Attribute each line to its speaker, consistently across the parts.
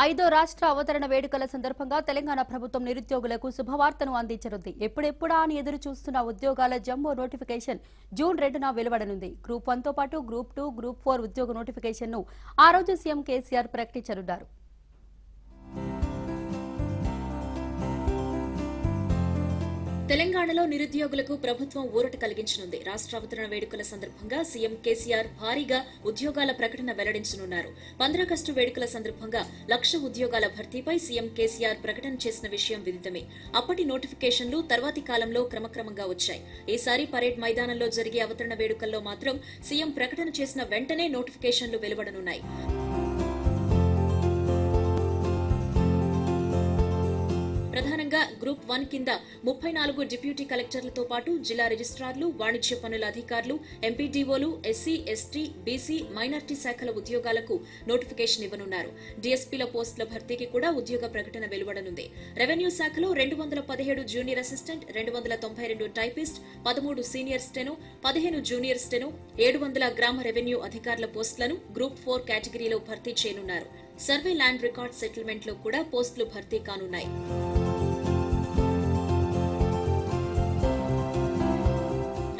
Speaker 1: ఐదో రాష్ట్ర అవతరణ వేడుకల సందర్భంగా తెలంగాణ ప్రభుత్వం నిరుద్యోగులకు శుభవార్తను అందించనుంది. ఎప్పుడెప్పుడా అని ఎదురు చూస్తున్న ఉద్యోగాల జంబో నోటిఫికేషన్ జూన్ 2న వెలువడనుంది. గ్రూప్ 1తో పాటు గ్రూప్ 2, గ్రూప్ 4 ఉద్యోగ నోటిఫికేషన్ ను ఆ రోజు సీఎం కేసీఆర్ ప్రకటించనున్నారు.
Speaker 2: తెలంగాణలో నిరుద్యోగులకు ప్రభుత్వం ఊరట కలిగించనుంది. రాష్ట్ర అవతరణ వేడుకల సందర్భంగా సీఎం కేసీఆర్ భారీగా ఉద్యోగాల ప్రకటన వెల్లడించనున్నారు. 15 ఆగస్టు వేడుకల సందర్భంగా 1,00,000 ఉద్యోగాల భర్తీపై సీఎం కేసీఆర్ ప్రకటన చేసిన విషయం విదితమే. అప్పటి నోటిఫికేషన్లు తర్వాతి కాలంలో క్రమక్రమంగా వచ్చాయి. ఈసారి పరేడ్ మైదానంలో జరిగే అవతరణ వేడుకల్లో మాత్రం సీఎం ప్రకటన చేసిన వెంటనే నోటిఫికేషన్లు వెలువడనున్నాయి. ప్రధానంగా గ్రూప్ 1 కింద 34 డిప్యూటీ కలెక్టర్లతో పాటు జిల్లా రిజిస్ట్రార్లు, వాణిజ్య పన్నుల అధికారులు, ఎంపీడీఓలు, ఎస్సీ, ఎస్టీ, బీసీ, మైనార్టీ శాఖల ఉద్యోగాలకు నోటిఫికేషన్ ఇవ్వనున్నారు. డీఎస్పీల పోస్టుల భర్తీకి కూడా ఉద్యోగ ప్రకటన వెలువడనుంది. రెవెన్యూ శాఖలో 217 junior assistant, 292 typist, 13 senior steno, 15 junior steno, 700 గ్రామ రెవెన్యూ అధికారుల పోస్టులను గ్రూప్ 4 కేటగిరీలో భర్తీ చేయనున్నారు. సర్వే ల్యాండ్ రికార్డ్ సెటిల్మెంట్ లో కూడా పోస్టులు భర్తీ కానున్నాయి.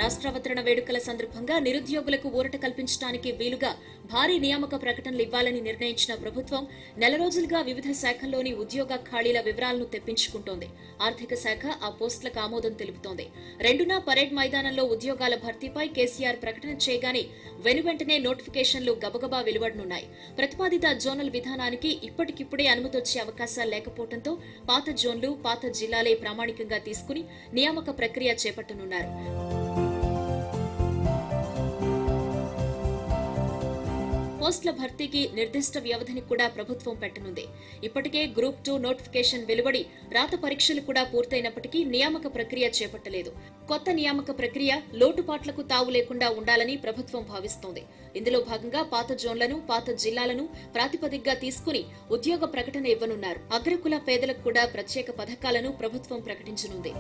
Speaker 2: రాష్ట్రావతరణ వేడుకల సందర్భంగా నిరుద్యోగులకు ఊరట కల్పించడానికి వీలుగా భారీ నియామక ప్రకటనలు ఇవ్వాలని నిర్ణయించిన ప్రభుత్వం నెల రోజులుగా వివిధ శాఖల్లోని ఉద్యోగ ఖాళీల వివరాలను తెప్పించుకుంటోంది. ఆర్థిక శాఖ ఆ పోస్టులకు ఆమోదం తెలుపుతోంది. 2న పరేడ్ మైదానంలో ఉద్యోగాల భర్తీపై కేసీఆర్ ప్రకటన చేయగానే వెనువెంటనే నోటిఫికేషన్లు గబగబా వెలువడనున్నాయి. ప్రతిపాదిత జోనల్ విధానానికి ఇప్పటికిప్పుడే అనుమతొచ్చే అవకాశాలు లేకపోవడంతో పాత జోన్లు, పాత జిల్లాలే ప్రామాణికంగా తీసుకుని నియామక ప్రక్రియ చేపట్టనున్నారు. పోస్టుల భర్తీకి నిర్దిష్ట వ్యవధిని కూడా ప్రభుత్వం పెట్టనుంది. ఇప్పటికే గ్రూప్ 2 నోటిఫికేషన్ వెలువడి రాత పరీక్షలు కూడా పూర్తయినప్పటికీ నియామక ప్రక్రియ చేపట్టలేదు. కొత్త నియామక ప్రక్రియ లోటుపాట్లకు తావు లేకుండా ఉండాలని ప్రభుత్వం భావిస్తోంది. ఇందులో భాగంగా పాత జోన్లను, పాత జిల్లాలను ప్రాతిపదికగా తీసుకుని ఉద్యోగ ప్రకటన ఇవ్వనున్నారు. అగ్రకుల పేదలకు కూడా ప్రత్యేక పథకాలను ప్రభుత్వం ప్రకటించనుంది.